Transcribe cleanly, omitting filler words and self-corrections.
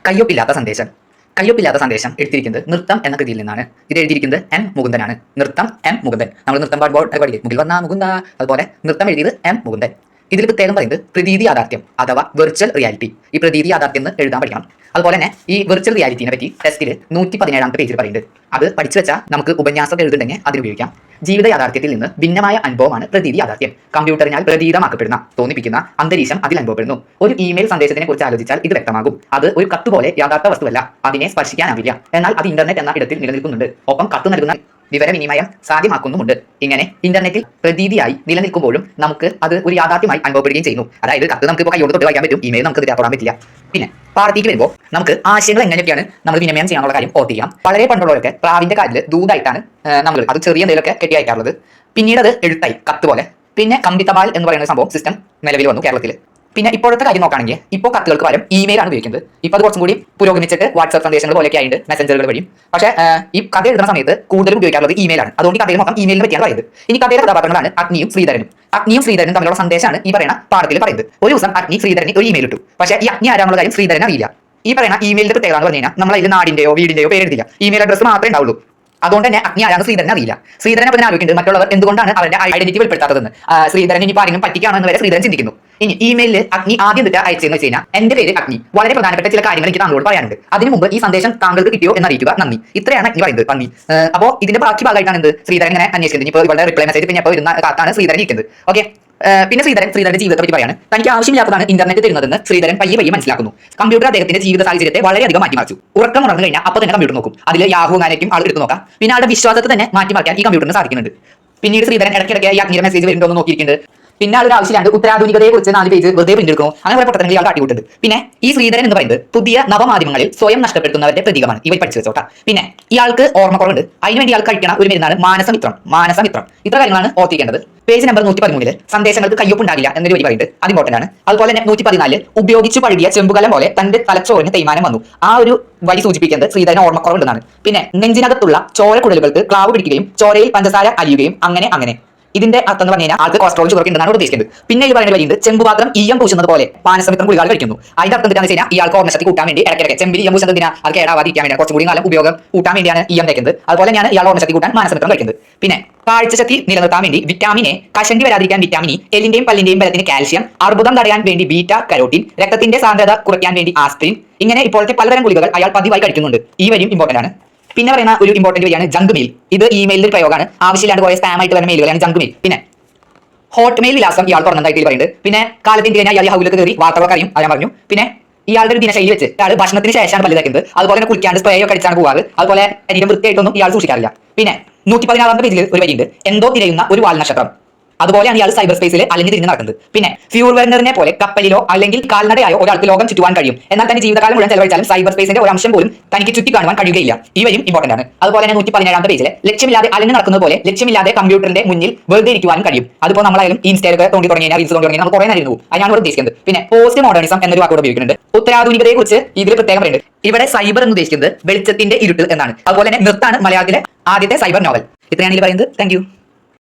കയ്യൊപ്പില്ലാത്ത സന്ദേശം. കയ്യൊപ്പില്ലാത്ത സന്ദേശം എടുത്തിരിക്കുന്നത് നൃത്തം എന്ന കൃതിയിൽ നിന്നാണ്. ഇത് എഴുതിയിരിക്കുന്നത് എം മുകുന്ദനാണ്. നൃത്തം എം മുകുന്ദൻ. നമ്മൾ നൃത്തം പാടുമ്പോൾ പഠിക്കും മുകിൽ വന്ന മുകുന്ദ. അതുപോലെ നൃത്തം എഴുതിയത് എം മുകുന്ദൻ. ഇതിൽ പ്രത്യേകം പറയുന്നത് പ്രതീതി യാഥാർത്ഥ്യം അഥവാ വെർച്വൽ റിയാലിറ്റി. ഈ പ്രതീതി യാഥാർത്ഥ്യം എന്ന് എഴുതാൻ പഠിക്കണം. അതുപോലെ തന്നെ ഈ വെർച്വൽ റിയാലിറ്റിനെ പറ്റി ടെസ്റ്റിൽ 117 പേജിൽ പറയുന്നുണ്ട്. അത് പഠിച്ചു വെച്ചാൽ നമുക്ക് ഉപന്യാസം എഴുതുന്നുണ്ടെങ്കിൽ അതിനുപയോഗിക്കാം. ജീവിത യാഥാർത്ഥ്യത്തിൽ നിന്ന് ഭിന്നമായ അനുഭവമാണ് പ്രതീതി യാഥാർത്ഥ്യം. കമ്പ്യൂട്ടറിനാൽ പ്രതീതമാക്കപ്പെടുന്ന തോന്നിപ്പിക്കുന്ന അന്തരീക്ഷം അതിൽ അനുഭവപ്പെടുന്നു. ഒരു ഇമെയിൽ സന്ദേശത്തിനെ കുറിച്ച് ആലോചിച്ചാൽ ഇത് വ്യക്തമാകും. അത് ഒരു കത്ത് പോലെ യഥാർത്ഥ വസ്തുവല്ല. അതിനെ സ്പർശിക്കാനാവില്ല. എന്നാൽ അത് ഇന്റർനെറ്റ് എന്ന ഇടത്തിൽ നിലനിൽക്കുന്നുണ്ട്. ഒപ്പം കത്ത് നൽകുന്ന വിവരവിനിമയം സാധ്യമാക്കുന്നുമുണ്ട്. ഇങ്ങനെ ഇന്റർനെറ്റിൽ പ്രതീതിയായി നിലനിൽക്കുമ്പോഴും നമുക്ക് അത് ഒരു യാഥാർത്ഥ്യമായി അനുഭവപ്പെടുകയും ചെയ്യുന്നു. അതായത് കത്ത് നമുക്ക് ഇപ്പോൾ കൈയോട് തൊട്ട് വായിക്കാൻ പറ്റും, ഇമെയിൽ നമുക്ക് തൊടാൻ പറ്റില്ല. പിന്നെ പാർട്ടിക്ക് വരുമ്പോൾ നമുക്ക് ആശയങ്ങൾ എങ്ങനെയൊക്കെയാണ് നമ്മൾ വിനിമയം ചെയ്യാനുള്ള കാര്യം ഓർത്തിക്കാം. വളരെ പണ്ടുള്ളവരൊക്കെ പ്രാവിന്റെ കാലിൽ ദൂതായിട്ടാണ് നമ്മൾ അത് ചെറിയ എന്തെങ്കിലുമൊക്കെ കെട്ടി അയക്കാറുള്ളത്. പിന്നീട് അത് എഴുത്തായി, കത്ത് പോലെ. പിന്നെ കമ്പിത്തപാൽ എന്ന് പറയുന്ന സംഭവം സിസ്റ്റം നിലവിൽ വന്നു കേരളത്തിൽ. പിന്നെ ഇപ്പോഴത്തെ കാര്യം നോക്കുകയാണെങ്കിൽ ഇപ്പോൾ കത്തുകൾക്ക് പകരം ഇമെയിൽ ആണ് ഉപയോഗിക്കുന്നത്. ഇപ്പോൾ അത് കുറച്ചും കൂടി പുരോഗമിച്ചിട്ട് വാട്സ്ആപ്പ് സന്ദേശങ്ങൾ പോലെയൊക്കെ ആയിട്ട് മെസ്സഞ്ചറുകൾ വഴിയും. പക്ഷേ ഈ കഥ എഴുതുന്ന സമയത്ത് കൂടുതലും ഉപയോഗിക്കാറുള്ളത് ഇമെയിൽ ആണ്. അതുകൊണ്ട് കഥയിൽ നോക്കാം ഇമെയിലിനെ പറ്റിയാണ് പറയുന്നത്. ഇനി കഥയിലെ കഥാപാത്രങ്ങളാണ് അഗ്നിയും ശ്രീധരനും. അഗ്നിയും ശ്രീധരനും തമ്മിലുള്ള സന്ദേശമാണ് ഈ പറയുന്ന പാഠത്തിൽ പറയുന്നത്. ഒരു ദിവസം അഗ്നി ശ്രീധരന് ഒരു ഇമെയിൽ ഇട്ടു. പക്ഷേ ഈ അഗ്നി ആരാന്നുള്ള കാര്യം ശ്രീധരൻ അറിയില്ല. ഈ പറയുന്ന ഇമെയിലിന്റെ പ്രത്യേകത എന്ന് പറഞ്ഞു കഴിഞ്ഞാൽ നമ്മൾ അതിൽ നാടിന്റെയോ വീടിന്റെയോ പേര് എഴുതില്ല. ഇമെയിൽ അഡ്രസ് മാത്രമേ ഉണ്ടാവുള്ളൂ. അതുകൊണ്ട് തന്നെ അഗ്നി ആരാണ് ശ്രീധരൻ അറിയില്ല. ശ്രീധരൻ അപ്പം ആലോചിക്കുന്നത് മറ്റുള്ളവർ എന്തുകൊണ്ടാണ് അവരുടെ ഐഡന്റിറ്റി വെളിപ്പെടുത്താത്തതെന്ന്. ശ്രീധരൻ ഇനി ആരെങ്കിലും പറ്റിക്കാണോ എന്ന് വരെ ശ്രീധരൻ ചിന്തിക്കുന്നു. ഇനി ഇമെയിലിൽ അഗ്നി ആദ്യം തൊട്ട് അയച്ചെന്ന് വെച്ച് കഴിഞ്ഞാൽ എന്റെ പേര് അഗ്നി, വളരെ പ്രധാനപ്പെട്ട ചില കാര്യങ്ങൾ എനിക്ക് താങ്കളോട് പറയാനുണ്ട്. അതിന് മുമ്പ് ഈ സന്ദേശം താങ്കൾക്ക് കിട്ടിയോ എന്ന് അറിയിക്കുക, നന്ദി. ഇത്രയാണ് അഗ്നി പറയുന്നത്. നന്ദി. അപ്പോൾ ഇതിന്റെ ബാക്കി ഭാഗമായിട്ടാണ് എന്ത് ശ്രീധരൻ ഇങ്ങനെ അന്വേഷിക്കുന്നത്. ഇപ്പോൾ ഇവരുടെ റിപ്ലൈ മെസ്സേജ് പിന്നെ ഇപ്പോൾ വരുന്ന കാത്താണ് ശ്രീധരൻ ഇരിക്കുന്നത്. ഓക്കെ. പിന്നെ ശ്രീധരന്റെ ജീവിതത്തെ പറ്റി പറയാണ്. തനിക്ക് ആവശ്യമില്ലാത്തതാണ് ഇന്റർനെറ്റ് തരുന്നതെന്ന് ശ്രീധരൻ പയ്യെ മനസ്സിലാക്കുന്നു. കമ്പ്യൂട്ടർ അദ്ദേഹത്തിന്റെ ജീവിത സാഹചര്യത്തെ വളരെയധികം മാറ്റിമറിച്ചു. ഉറക്കം ഉണർന്നു കഴിഞ്ഞാൽ അപ്പോൾ തന്നെ കമ്പ്യൂട്ടർ നോക്കും. അതിൽ യാഹൂ ആയിരിക്കും ആൾ എടുത്ത് നോക്കാം. പിന്നെ ആളുടെ വിശ്വാസത്തെ തന്നെ മാറ്റിമറിക്കാൻ ഈ കമ്പ്യൂട്ടറിന് സാധിക്കുന്നുണ്ട്. പിന്നീട് ശ്രീധരൻ ഇടയ്ക്കിടയ്ക്ക് ഈ അഗ്നിയുടെ മെസ്സേജ് വരുന്നുണ്ടോ എന്ന് നോക്കിയിട്ടുണ്ട്. പിന്നെ ആളൊരു ആവശ്യമില്ലാണ്ട് ഉത്തരാധുനികതയെ കുറിച്ച് 4 പേജ് വെറുതെ പ്രിന്റ് എടുക്കുന്നു. അങ്ങനെ കുറെ പൊട്ടത്തരങ്ങൾ ഇയാൾ കാട്ടിവിട്ടുണ്ട്. പിന്നെ ഈ ശ്രീധരൻ എന്ന് പറയുന്നത് പുതിയ നവമാധ്യമങ്ങളിൽ സ്വയം നഷ്ടപ്പെടുത്തുന്നവരുടെ പ്രതീകമാണ്. ഇവർ പഠിച്ചു വെച്ചോട്ടാ. പിന്നെ ഇയാൾക്ക് ഓർമ്മക്കുറവുണ്ട്. അതിനുവേണ്ടി ഇയാൾ കഴിക്കുന്ന ഒരു മരുന്നാണ് മാനസമിത്രം. ഇത്ര കാര്യങ്ങളാണ് ഓർത്തിക്കേണ്ടത്. പേജ് നമ്പർ 113 സന്ദേശങ്ങൾക്ക് കയ്യൊപ്പുണ്ടാകില്ല എന്നൊരു വരി പറയുന്നത്. അത് ഇമ്പോർട്ടന്റ് ആണ്. അതുപോലെ തന്നെ 114 ഉപയോഗിച്ചു പഴകിയ ചെമ്പുകലം പോലെ തന്റെ തലച്ചോറിന് തേയ്മാനം വന്നു. ആ ഒരു വരി സൂചിപ്പിക്കുന്നത് ശ്രീധരൻ ഓർമ്മക്കുറവുണ്ടെന്നാണ്. പിന്നെ നെഞ്ചിനകത്തുള്ള ചോരക്കുഴലുകൾക്ക് ക്ലാവ് പിടിക്കുകയും ചോരയിൽ പഞ്ചസാര അലിയുകയും അങ്ങനെ. ഇതിന്റെ അർത്ഥം എന്ന് പറഞ്ഞു കഴിഞ്ഞാൽ ആൾക്ക് കൊളസ്ട്രോൾ ഷുഗർ ഉണ്ടെന്നാണ് ഉദ്ദേശിക്കുന്നത്. പിന്നെ ഈ പറയുന്ന വരിയുണ്ട് ചെമ്പുപാത്രം ഈയം പൂശുന്നത് പോലെ മാനസമിത്രം ഗുളികൾ കഴിക്കുന്നു. അതിന്റെ അർത്ഥം എന്താണെന്ന് വെച്ച് കഴിഞ്ഞാൽ ഇയാൾക്ക് ഓർമ്മശക്തി കൂട്ടാൻ വേണ്ടി ഇടയ്ക്കിടയ്ക്ക് ചെമ്പിൽ ഈയം പൂശുന്നത് എന്തിനാ? അത് കേടാവാതിരിക്കാൻ വേണ്ടി കുറച്ചും കൂടി കാലം ഉപയോഗം കൂട്ടാൻ വേണ്ടിയാണ് ഈയം തേക്കുന്നത്. അതുപോലെ തന്നെയാണ് ഇയാൾ ഓർമ്മശക്തി കൂട്ടാൻ മാനസമിത്രം കഴിക്കുന്നത്. പിന്നെ കാഴ്ചശക്തി നിലനിർത്താൻ വേണ്ടി വിറ്റാമിൻ എ, കഷണ്ടി വരാതിരിക്കാൻ വിറ്റാമിൻ ഇ, എല്ലിന്റെയും പല്ലിന്റെയും ബലത്തിന് കാൽഷ്യം, അർബുദം തടയാൻ വേണ്ടി ബീറ്റ കരോട്ടിൻ, രക്തത്തിന്റെ സാന്ദ്രത കുറയ്ക്കാൻ വേണ്ടി ആസ്പിരിൻ. ഇങ്ങനെ ഇപ്പോഴത്തെ പലതരം ഗുളികകൾ അയാൾ പതിവായി കഴിക്കുന്നുണ്ട്. ഈ വരിയും ഇമ്പോർട്ടന്റ് ആണ്. പിന്നെ പറയുന്ന ഒരു ഇമ്പോർട്ടന്റ് വരിയാണ് ജങ്ക് മെയിൽ. ഇത് ഇമെയിലിന്റെ പ്രയോഗമാണ്. ആവശ്യമില്ലാണ്ട് പോയ സ്പാം ആയിട്ട് വരുന്ന മെയിലുകളാണ് ജങ്ക് മെയിൽ. പിന്നെ ഹോട്ട്മെയിൽ വിലാസം ഇയാൾ തുറന്നതായിട്ട് പറയുന്നത്. പിന്നെ കാലത്തിന്റെ ഇയാൾ ഹൗലൊക്കെ കയറി വാർത്തകളൊക്കെ അറിയും, അത് ഞാൻ പറഞ്ഞു. പിന്നെ ഇയാളുടെ ഒരു ദിനശൈലി വെച്ച് ഇയാൾ ഭക്ഷണത്തിന് ശേഷമാണ് പല്ല് തേക്കുന്നത്. അതുപോലെ തന്നെ കുളിക്കാണ്ട് സ്പ്രേ ഒക്കെ അടിച്ചാണ് പോകാറ്. അതുപോലെ ശരീരം വൃത്തിയായിട്ടൊന്നും ഇയാൾ സൂക്ഷിക്കാറില്ല. പിന്നെ 116 പേജിൽ ഒരു വരിയുണ്ട്, എന്തോ തിരയുന്ന ഒരു വാൽ നക്ഷത്രം. അതുപോലെയാണ് ഇയാൾ സൈബർ സ്പേസിൽ അലഞ്ഞു തിരിഞ്ഞ് നടക്കുന്നത്. പിന്നെ ഫ്യൂർ വെർണറിനെ പോലെ കപ്പലിലോ അല്ലെങ്കിൽ കാൽനടയായോ ഒരാൾക്ക് ലോകം ചുറ്റുവാൻ കഴിയും. എന്നാൽ തന്നെ ജീവിതകാലം മുഴുവൻ ചെലവഴിച്ചാലും സൈബർ സ്പേസിന്റെ ഒരു അംശം പോലും തനിക്ക് ചുറ്റി കാണുവാൻ കഴിയുകയില്ല. ഈ വരും ഇമ്പോർട്ടന്റ് ആണ്. അതുപോലെ തന്നെ 117 പേജിൽ ലക്ഷ്യമില്ലാതെ അലഞ്ഞു നടക്കുന്നത് പോലെ ലക്ഷ്യമില്ലാതെ കമ്പ്യൂട്ടറിന്റെ മുന്നിൽ വെറുതെ ഇരിക്കുവാനും കഴിയും. അതിപ്പോൾ നമ്മളായാലും ഇൻസ്റ്റയിലൊക്കെ തോണ്ടി തുടങ്ങിയാൽ റീൽസ് തോണ്ടി തുടങ്ങിയാൽ നമുക്ക് കുറേ നേരം പോകും. അതിനാണ് ഇവിടെ ഉദ്ദേശിക്കുന്നത്. പിന്നെ പോസ്റ്റ് മോഡേണിസം എന്നൊരു വാക്കോട് ഉപയോഗിക്കുന്നുണ്ട്. ഉത്തരാധുനികതയെ കുറിച്ച് ഇതിൽ പ്രത്യേകം പറയുന്നുണ്ട്. ഇവിടെ സൈബർ എന്ന് ഉദ്ദേശിക്കുന്നത് വെളിച്ചത്തിന്റെ ഇരുട്ട് എന്നാണ്. അതുപോലെ തന്നെ നൃത്താണ് മലയാളത്തിലെ ആദ്യത്തെ സൈബർ നോവൽ. ഇത്രയാണ് ഇതിൽ പറയുന്നത്. Thank you.